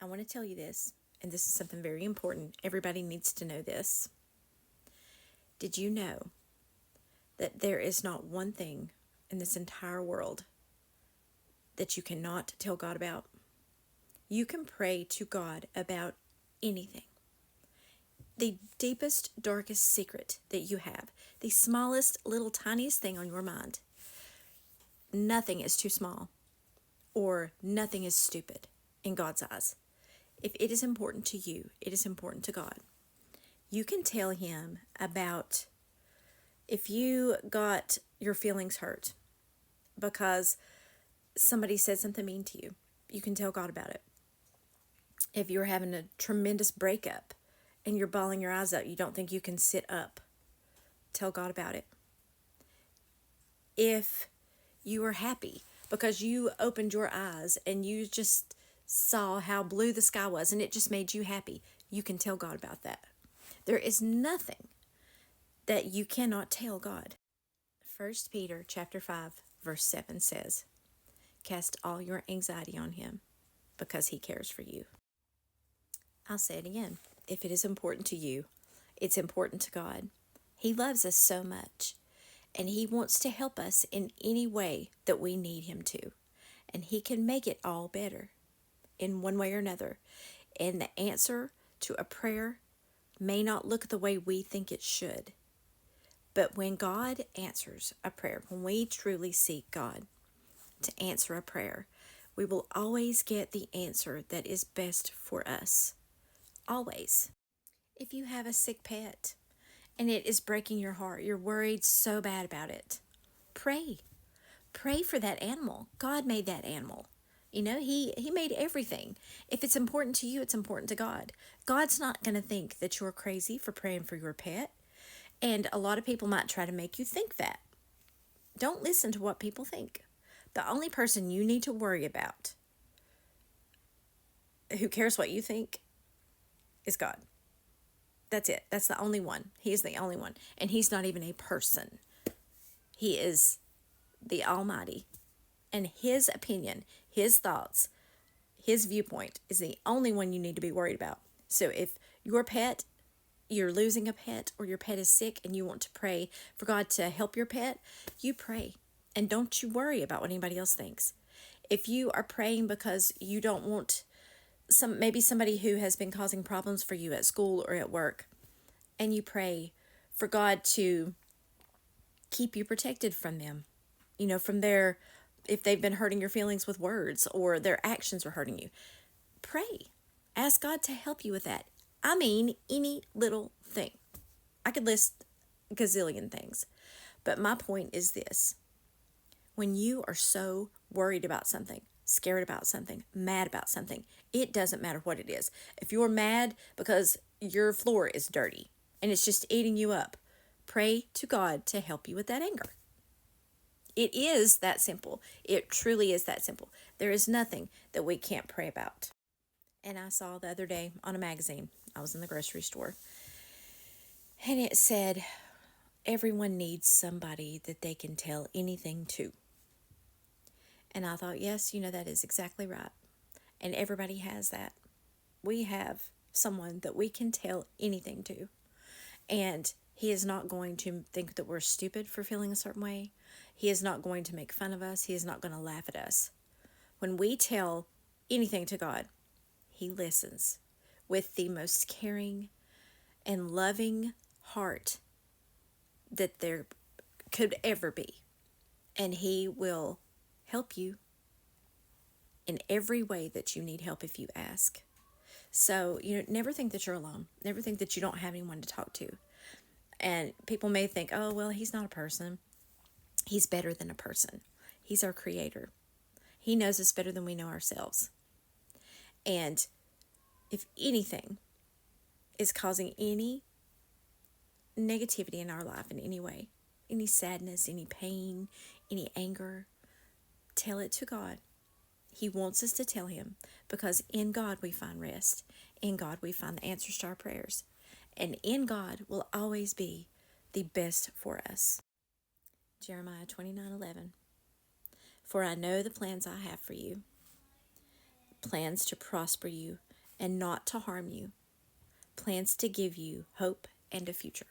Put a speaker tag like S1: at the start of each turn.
S1: I want to tell you this, and this is something very important. Everybody needs to know this. Did you know that there is not one thing in this entire world that you cannot tell God about? You can pray to God about anything. The deepest, darkest secret that you have, the smallest, little, tiniest thing on your mind, nothing is too small or nothing is stupid in God's eyes. If it is important to you, it is important to God. You can tell Him about if you got your feelings hurt because somebody said something mean to you. You can tell God about it. If you're having a tremendous breakup and you're bawling your eyes out, you don't think you can sit up, tell God about it. If you are happy because you opened your eyes and you just saw how blue the sky was and it just made you happy, you can tell God about that. There is nothing that you cannot tell God. 1 Peter chapter 5 verse 7 says, "Cast all your anxiety on Him because He cares for you." I'll say it again. If it is important to you, it's important to God. He loves us so much, and He wants to help us in any way that we need Him to. And He can make it all better in one way or another. And the answer to a prayer may not look the way we think it should. But when God answers a prayer, when we truly seek God to answer a prayer, we will always get the answer that is best for us. Always. If you have a sick pet and it is breaking your heart, you're worried so bad about it, pray. Pray for that animal. God made that animal. You know, he made everything. If it's important to you, it's important to God. God's not going to think that you're crazy for praying for your pet. And a lot of people might try to make you think that. Don't listen to what people think. The only person you need to worry about, who cares what you think, is God. That's it. That's the only one. He is the only one. And He's not even a person. He is the Almighty. And His opinion, His thoughts, His viewpoint is the only one you need to be worried about. So if you're losing a pet, or your pet is sick and you want to pray for God to help your pet, you pray. And don't you worry about what anybody else thinks. If you are praying because you don't want maybe somebody who has been causing problems for you at school or at work, and you pray for God to keep you protected from them, from if they've been hurting your feelings with words or their actions are hurting you, pray. Ask God to help you with that. I mean, any little thing. I could list a gazillion things, but my point is this. When you are so worried about something, scared about something, mad about something, it doesn't matter what it is. If you're mad because your floor is dirty and it's just eating you up, pray to God to help you with that anger. It is that simple. It truly is that simple. There is nothing that we can't pray about. And I saw the other day on a magazine, I was in the grocery store, and it said, everyone needs somebody that they can tell anything to. And I thought, yes, that is exactly right. And everybody has that. We have someone that we can tell anything to. And He is not going to think that we're stupid for feeling a certain way. He is not going to make fun of us. He is not going to laugh at us. When we tell anything to God, He listens with the most caring and loving heart that there could ever be. And He will help you in every way that you need help if you ask. So, never think that you're alone. Never think that you don't have anyone to talk to. And people may think, oh, well, He's not a person. He's better than a person. He's our Creator. He knows us better than we know ourselves. And if anything is causing any negativity in our life in any way, any sadness, any pain, any anger, tell it to God. He wants us to tell Him, because in God we find rest. In God we find the answers to our prayers. And in God will always be the best for us. Jeremiah 29:11. For I know the plans I have for you, plans to prosper you and not to harm you, plans to give you hope and a future.